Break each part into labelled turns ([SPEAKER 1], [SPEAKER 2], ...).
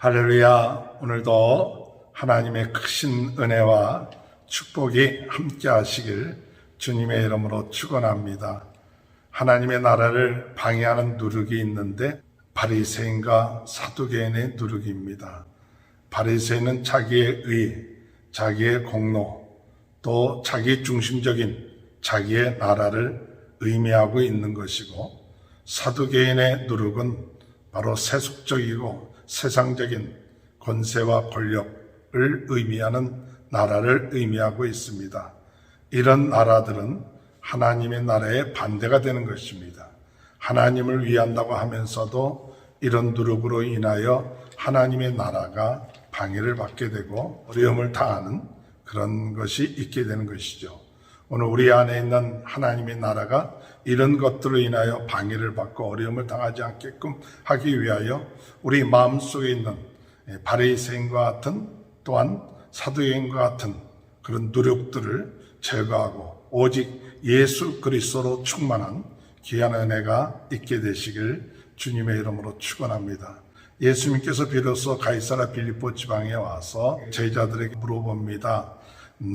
[SPEAKER 1] 할렐루야. 오늘도 하나님의 크신 은혜와 축복이 함께 하시길 주님의 이름으로 축원합니다. 하나님의 나라를 방해하는 누룩이 있는데 바리새인과 사두개인의 누룩입니다. 바리새인은 자기의 의, 자기의 공로, 또 자기 중심적인 자기의 나라를 의미하고 있는 것이고, 사두개인의 누룩은 바로 세속적이고 세상적인 권세와 권력을 의미하는 나라를 의미하고 있습니다. 이런 나라들은 하나님의 나라의 반대가 되는 것입니다. 하나님을 위한다고 하면서도 이런 누룩으로 인하여 하나님의 나라가 방해를 받게 되고 어려움을 당하는 그런 것이 있게 되는 것이죠. 오늘 우리 안에 있는 하나님의 나라가 이런 것들로 인하여 방해를 받고 어려움을 당하지 않게끔 하기 위하여 우리 마음속에 있는 바리새인과 같은, 또한 사두개인과 같은 그런 누룩들을 제거하고 오직 예수 그리스도로 충만한 귀한 은혜가 있게 되시길 주님의 이름으로 축원합니다. 예수님께서 비로소 가이사랴 빌립보 지방에 와서 제자들에게 물어봅니다.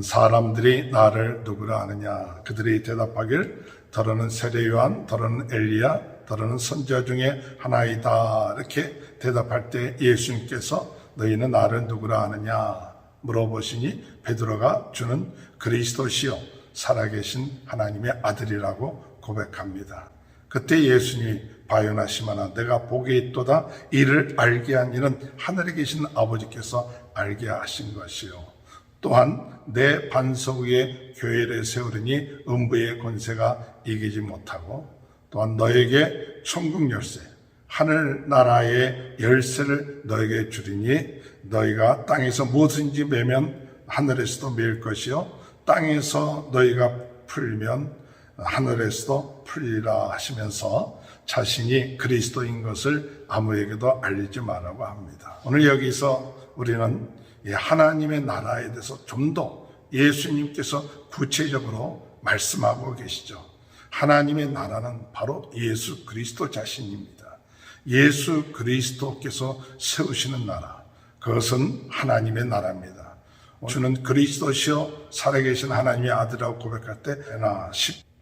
[SPEAKER 1] 사람들이 나를 누구라 하느냐? 그들이 대답하길 더러는 세례 요한, 더러는 엘리야, 더러는 선지자 중에 하나이다. 이렇게 대답할 때 예수님께서 너희는 나를 누구라 하느냐? 물어보시니 베드로가 주는 그리스도시요 살아계신 하나님의 아들이라고 고백합니다. 그때 예수님이 바요나시마나 내가 복이 있도다. 이를 알게 한 이는 하늘에 계신 아버지께서 알게 하신 것이요. 또한 내 반석 위에 교회를 세우리니 음부의 권세가 이기지 못하고, 또한 너에게 천국 열쇠, 하늘나라의 열쇠를 너에게 주리니 너희가 땅에서 무엇인지 매면 하늘에서도 매일 것이요 땅에서 너희가 풀면 하늘에서도 풀리라 하시면서 자신이 그리스도인 것을 아무에게도 알리지 말라고 합니다. 오늘 여기서 우리는 하나님의 나라에 대해서 좀 더 예수님께서 구체적으로 말씀하고 계시죠. 하나님의 나라는 바로 예수 그리스도 자신입니다. 예수 그리스도께서 세우시는 나라, 그것은 하나님의 나라입니다. 주는 그리스도시요 살아계신 하나님의 아들이라고 고백할 때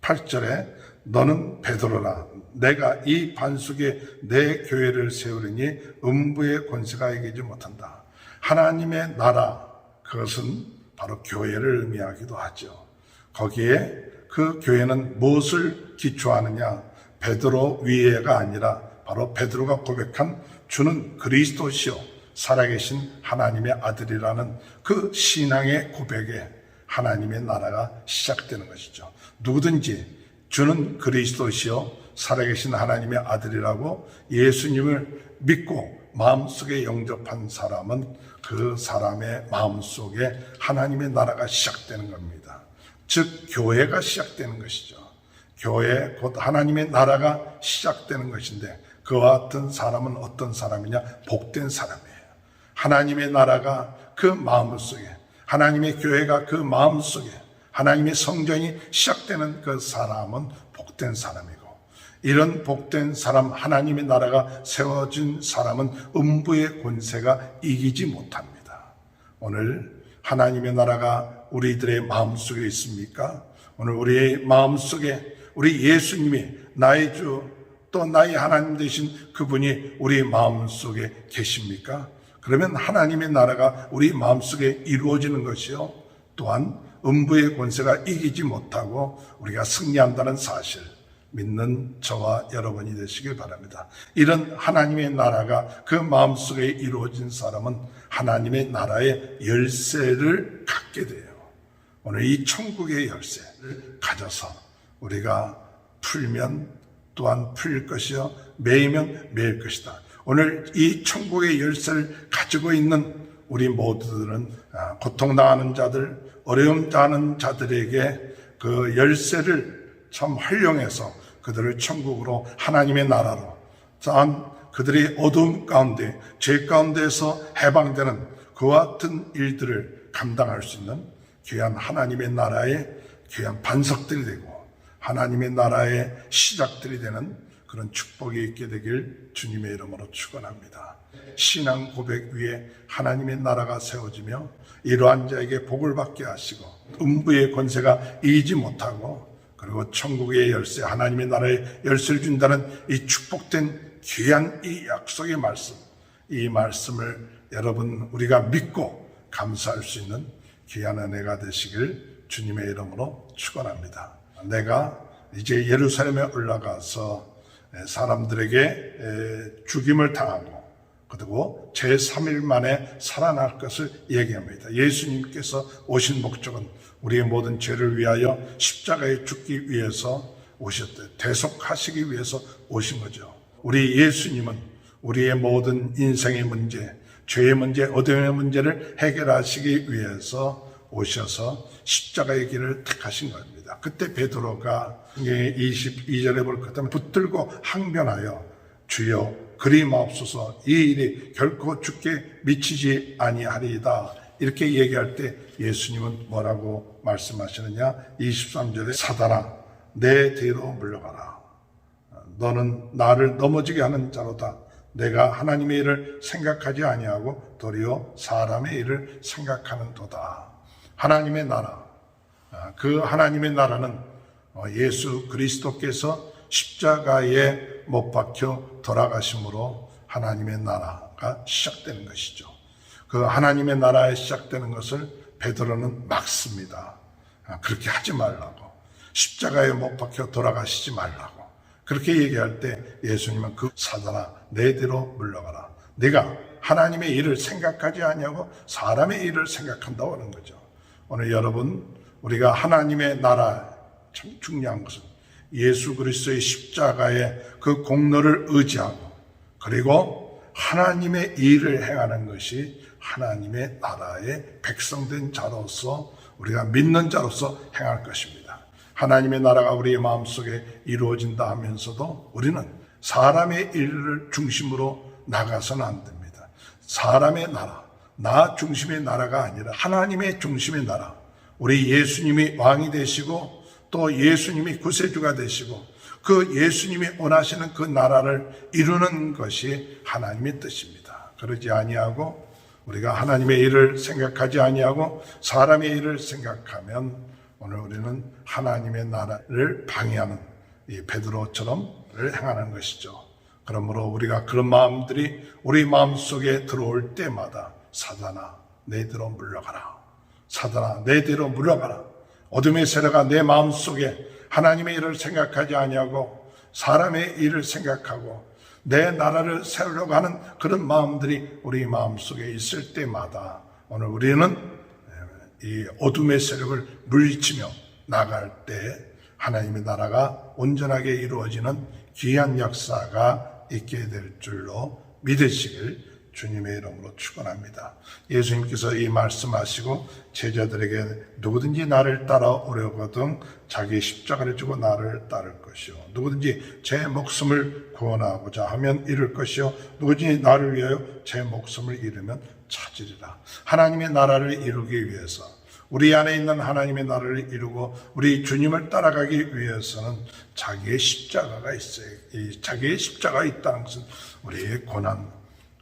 [SPEAKER 1] 18절에 너는 베드로라. 내가 이 반석에 내 교회를 세우리니 음부의 권세가 이기지 못한다. 하나님의 나라, 그것은 바로 교회를 의미하기도 하죠. 거기에 그 교회는 무엇을 기초하느냐? 베드로 위에가 아니라 바로 베드로가 고백한 주는 그리스도시요 살아계신 하나님의 아들이라는 그 신앙의 고백에 하나님의 나라가 시작되는 것이죠. 누구든지 주는 그리스도시요 살아계신 하나님의 아들이라고 예수님을 믿고 마음속에 영접한 사람은 그 사람의 마음속에 하나님의 나라가 시작되는 겁니다. 즉 교회가 시작되는 것이죠. 교회 곧 하나님의 나라가 시작되는 것인데, 그와 같은 사람은 어떤 사람이냐? 복된 사람이에요. 하나님의 나라가 그 마음속에, 하나님의 교회가 그 마음속에, 하나님의 성전이 시작되는 그 사람은 복된 사람이고, 이런 복된 사람, 하나님의 나라가 세워진 사람은 음부의 권세가 이기지 못합니다. 오늘 하나님의 나라가 우리들의 마음속에 있습니까? 오늘 우리의 마음속에 우리 예수님이 나의 주, 또 나의 하나님 되신 그분이 우리 마음속에 계십니까? 그러면 하나님의 나라가 우리 마음속에 이루어지는 것이요, 또한 음부의 권세가 이기지 못하고 우리가 승리한다는 사실 믿는 저와 여러분이 되시길 바랍니다. 이런 하나님의 나라가 그 마음속에 이루어진 사람은 하나님의 나라의 열쇠를 갖게 돼요. 오늘 이 천국의 열쇠를 가져서 우리가 풀면 또한 풀릴 것이요 매이면 매일 것이다. 오늘 이 천국의 열쇠를 가지고 있는 우리 모두들은 고통당하는 자들, 어려움 당하는 자들에게 그 열쇠를 참 활용해서 그들을 천국으로, 하나님의 나라로, 또한 그들이 어두움 가운데, 죄 가운데에서 해방되는 그와 같은 일들을 감당할 수 있는 귀한 하나님의 나라의 귀한 반석들이 되고 하나님의 나라의 시작들이 되는 그런 축복이 있게 되길 주님의 이름으로 축원합니다. 신앙 고백 위에 하나님의 나라가 세워지며 이러한 자에게 복을 받게 하시고 음부의 권세가 이기지 못하고 그리고 천국의 열쇠, 하나님의 나라의 열쇠를 준다는 이 축복된 귀한 이 약속의 말씀, 이 말씀을 여러분 우리가 믿고 감사할 수 있는 귀한 은혜가 되시길 주님의 이름으로 축원합니다. 내가 이제 예루살렘에 올라가서 사람들에게 죽임을 당하고 그리고 제3일 만에 살아날 것을 얘기합니다. 예수님께서 오신 목적은 우리의 모든 죄를 위하여 십자가에 죽기 위해서 오셨대요. 대속하시기 위해서 오신 거죠. 우리 예수님은 우리의 모든 인생의 문제, 죄의 문제, 어둠의 문제를 해결하시기 위해서 오셔서 십자가의 길을 택하신 겁니다. 그때 베드로가 22절에 볼 것 같으면 붙들고 항변하여 주여 그리 마옵소서 이 일이 결코 죽게 미치지 아니하리이다. 이렇게 얘기할 때 예수님은 뭐라고 말씀하시느냐? 23절에 사단아 내 뒤로 물러가라. 너는 나를 넘어지게 하는 자로다. 내가 하나님의 일을 생각하지 아니하고 도리어 사람의 일을 생각하는도다. 하나님의 나라, 그 하나님의 나라는 예수 그리스도께서 십자가에 못 박혀 돌아가심으로 하나님의 나라가 시작되는 것이죠. 그 하나님의 나라에 시작되는 것을 베드로는 막습니다. 그렇게 하지 말라고, 십자가에 못 박혀 돌아가시지 말라고 그렇게 얘기할 때 예수님은 그 사단아 내 뒤로 물러가라. 네가 하나님의 일을 생각하지 아니하고 사람의 일을 생각한다고 하는 거죠. 오늘 여러분 우리가 하나님의 나라 참 중요한 것은 예수 그리스도의 십자가의 그 공로를 의지하고 그리고 하나님의 일을 행하는 것이 하나님의 나라의 백성된 자로서 우리가 믿는 자로서 행할 것입니다. 하나님의 나라가 우리의 마음속에 이루어진다 하면서도 우리는 사람의 일을 중심으로 나가서는 안 됩니다. 사람의 나라, 나 중심의 나라가 아니라 하나님의 중심의 나라, 우리 예수님이 왕이 되시고 또 예수님이 구세주가 되시고 그 예수님이 원하시는 그 나라를 이루는 것이 하나님의 뜻입니다. 그러지 아니하고 우리가 하나님의 일을 생각하지 아니하고 사람의 일을 생각하면 오늘 우리는 하나님의 나라를 방해하는 이 베드로처럼 행하는 것이죠. 그러므로 우리가 그런 마음들이 우리 마음속에 들어올 때마다 사단아 내 뒤로 물러가라. 사단아 내 뒤로 물러가라. 어둠의 세력아 내 마음속에 하나님의 일을 생각하지 아니하고 사람의 일을 생각하고 내 나라를 세우려고 하는 그런 마음들이 우리 마음속에 있을 때마다 오늘 우리는 이 어둠의 세력을 물리치며 나갈 때 하나님의 나라가 온전하게 이루어지는 귀한 역사가 있게 될 줄로 믿으시길 주님의 이름으로 축원합니다. 예수님께서 이 말씀하시고 제자들에게 누구든지 나를 따라오려거든 자기 십자가를 지고 나를 따를 것이요 누구든지 제 목숨을 구원하고자 하면 잃을 것이요 누구든지 나를 위하여 제 목숨을 잃으면 찾으리라. 하나님의 나라를 이루기 위해서 우리 안에 있는 하나님의 나라를 이루고 우리 주님을 따라가기 위해서는 자기의 십자가가 있어요. 이 자기의 십자가가 있다는 것은 우리의 고난,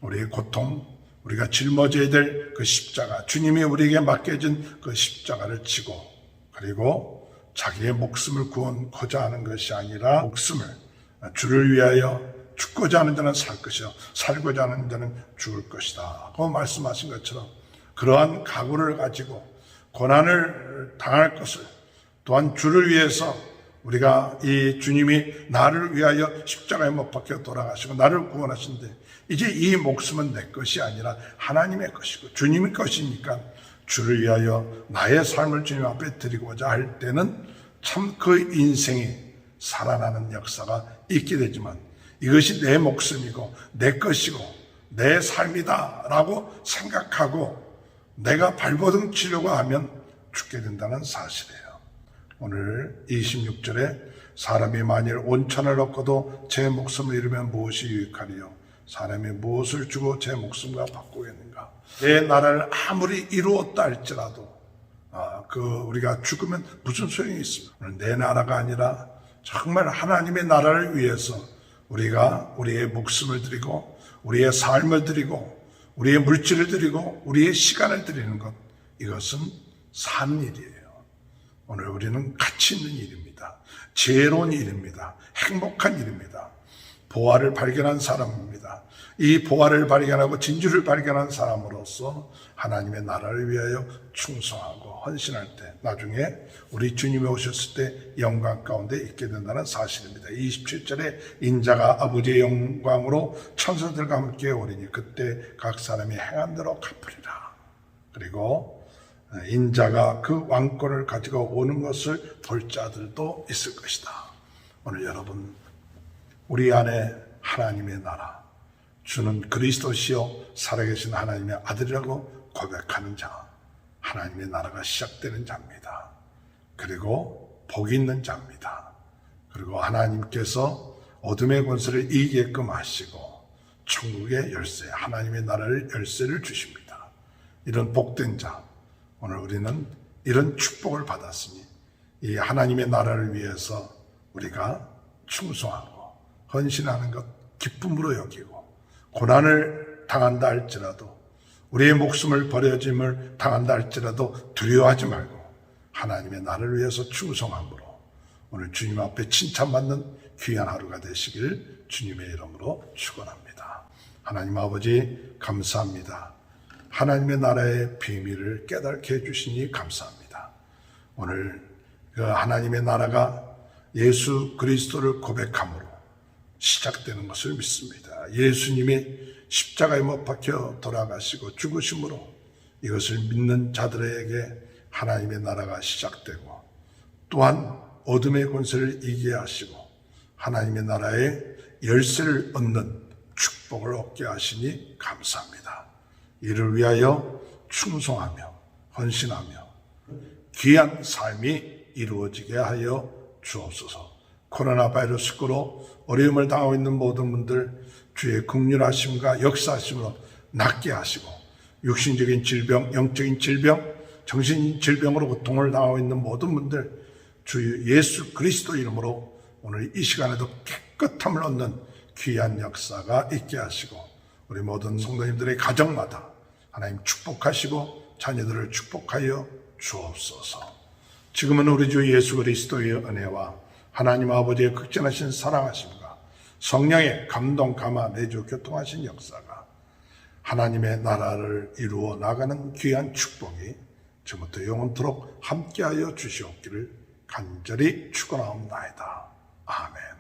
[SPEAKER 1] 우리의 고통, 우리가 짊어져야 될 그 십자가, 주님이 우리에게 맡겨진 그 십자가를 지고 그리고 자기의 목숨을 구원하고자 하는 것이 아니라 목숨을 주를 위하여 죽고자 하는 자는 살 것이요 살고자 하는 자는 죽을 것이다. 그 말씀하신 것처럼 그러한 각오를 가지고 고난을 당할 것을 또한 주를 위해서 우리가 이 주님이 나를 위하여 십자가에 못 박혀 돌아가시고 나를 구원하신데 이제 이 목숨은 내 것이 아니라 하나님의 것이고 주님의 것이니까 주를 위하여 나의 삶을 주님 앞에 드리고자 할 때는 참 그 인생이 살아나는 역사가 있게 되지만 이것이 내 목숨이고 내 것이고 내 삶이다 라고 생각하고 내가 발버둥 치려고 하면 죽게 된다는 사실이에요. 오늘 26절에 사람이 만일 온천을 얻고도 제 목숨을 잃으면 무엇이 유익하리요? 사람이 무엇을 주고 제 목숨과 바꾸겠는가? 내 나라를 아무리 이루었다 할지라도 우리가 죽으면 무슨 소용이 있습니까? 내 나라가 아니라 정말 하나님의 나라를 위해서 우리가 우리의 목숨을 드리고 우리의 삶을 드리고 우리의 물질을 드리고 우리의 시간을 드리는 것, 이것은 사는 일이에요. 오늘 우리는 가치 있는 일입니다. 지혜로운 일입니다. 행복한 일입니다. 보화를 발견한 사람입니다. 이 보화를 발견하고 진주를 발견한 사람으로서 하나님의 나라를 위하여 충성하고 헌신할 때 나중에 우리 주님이 오셨을 때 영광 가운데 있게 된다는 사실입니다. 27절에 인자가 아버지의 영광으로 천사들과 함께 오리니 그때 각 사람이 행한 대로 갚으리라. 그리고 인자가 그 왕권을 가지고 오는 것을 볼 자들도 있을 것이다. 오늘 여러분, 우리 안에 하나님의 나라, 주는 그리스도시요 살아계신 하나님의 아들이라고 고백하는 자, 하나님의 나라가 시작되는 자입니다. 그리고 복이 있는 자입니다. 그리고 하나님께서 어둠의 권세를 이기게끔 하시고 천국의 열쇠, 하나님의 나라를 열쇠를 주십니다. 이런 복된 자, 오늘 우리는 이런 축복을 받았으니 이 하나님의 나라를 위해서 우리가 충성하고 헌신하는 것 기쁨으로 여기고, 고난을 당한다 할지라도, 우리의 목숨을 버려짐을 당한다 할지라도 두려워하지 말고 하나님의 나라를 위해서 충성함으로 오늘 주님 앞에 칭찬받는 귀한 하루가 되시길 주님의 이름으로 축원합니다. 하나님 아버지, 감사합니다. 하나님의 나라의 비밀을 깨닫게 해주시니 감사합니다. 오늘 그 하나님의 나라가 예수 그리스도를 고백함으로 시작되는 것을 믿습니다. 예수님이 십자가에 못 박혀 돌아가시고 죽으심으로 이것을 믿는 자들에게 하나님의 나라가 시작되고, 또한 어둠의 권세를 이기게 하시고 하나님의 나라의 열쇠를 얻는 축복을 얻게 하시니 감사합니다. 이를 위하여 충성하며 헌신하며 귀한 삶이 이루어지게 하여 주옵소서. 코로나 바이러스로 어려움을 당하고 있는 모든 분들 주의 긍휼하심과 역사하심으로 낫게 하시고, 육신적인 질병, 영적인 질병, 정신 질병으로 고통을 당하고 있는 모든 분들 주 예수 그리스도 이름으로 오늘 이 시간에도 깨끗함을 얻는 귀한 역사가 있게 하시고, 우리 모든 성도님들의 가정마다 하나님 축복하시고 자녀들을 축복하여 주옵소서. 지금은 우리 주 예수 그리스도의 은혜와 하나님 아버지의 극진하신 사랑하심과 성령의 감동, 감화, 내주, 교통하신 역사가 하나님의 나라를 이루어 나가는 귀한 축복이 지금부터 영원토록 함께하여 주시옵기를 간절히 축원하옵나이다. 아멘.